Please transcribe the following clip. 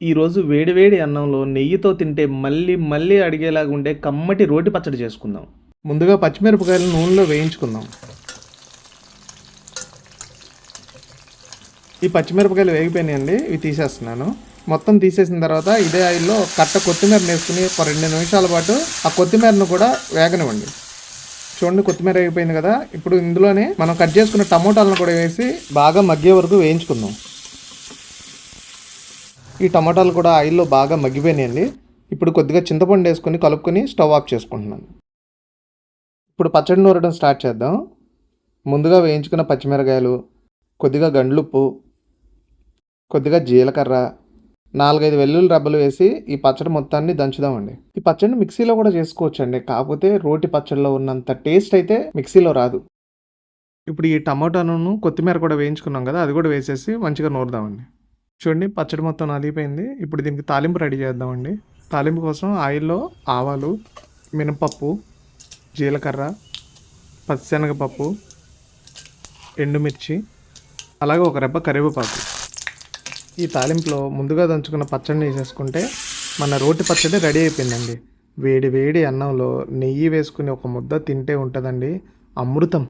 ఈరోజు వేడి వేడి అన్నంలో నెయ్యితో తింటే మళ్ళీ మళ్ళీ అడిగేలాగా ఉండే కమ్మటి రోటి పచ్చడి చేసుకుందాం. ముందుగా పచ్చిమిరపకాయలు నూనెలో వేయించుకుందాం. ఈ పచ్చిమిరపకాయలు వేగిపోయినాయండి. ఇవి తీసేస్తున్నాను. మొత్తం తీసేసిన తర్వాత ఇదే ఆయిల్లో కట్ట కొత్తిమీరని వేసుకుని ఒక 2 నిమిషాల పాటు ఆ కొత్తిమీరను కూడా వేగనివ్వండి. చూడండి, కొత్తిమీర వేగిపోయింది కదా. ఇప్పుడు ఇందులోనే మనం కట్ చేసుకున్న టమోటాలను కూడా వేసి బాగా మగ్గే వరకు వేయించుకుందాం. ఈ టమాటాలు కూడా ఆయిల్లో బాగా మగ్గిపోయినాయండి. ఇప్పుడు కొద్దిగా చింతపండు వేసుకొని కలుపుకొని స్టవ్ ఆఫ్ చేసుకుంటున్నాను. ఇప్పుడు పచ్చడి నూరడం స్టార్ట్ చేద్దాం. ముందుగా వేయించుకున్న పచ్చిమిరకాయలు, కొద్దిగా గండ్లుప్పు, కొద్దిగా జీలకర్ర, 4-5 వెల్లుల్లి రబ్బలు వేసి ఈ పచ్చడి మొత్తాన్ని దంచుదామండి. ఈ పచ్చడిని మిక్సీలో కూడా చేసుకోవచ్చండి. కాకపోతే రోటి పచ్చడిలో ఉన్నంత టేస్ట్ అయితే మిక్సీలో రాదు. ఇప్పుడు ఈ టమాటాను కొత్తిమీర కూడా వేయించుకున్నాం కదా, అది కూడా వేసేసి మంచిగా నూరుదామండి. చూడండి, పచ్చడి మొత్తం నలిగిపోయింది. ఇప్పుడు దీనికి తాలింపు రెడీ చేద్దామండి. తాలింపు కోసం ఆయిల్లో ఆవాలు, మినపప్పు, జీలకర్ర, పచ్చిశనగపప్పు, ఎండుమిర్చి, అలాగే ఒక రెబ్బ కరివేపాకు. ఈ తాలింపులో ముందుగా దంచుకున్న పచ్చడిని వేసేసుకుంటే మన రోటి పచ్చడి రెడీ అయిపోయిందండి. వేడి వేడి అన్నంలో నెయ్యి వేసుకుని ఒక ముద్ద తింటే ఉంటుందండి అమృతం.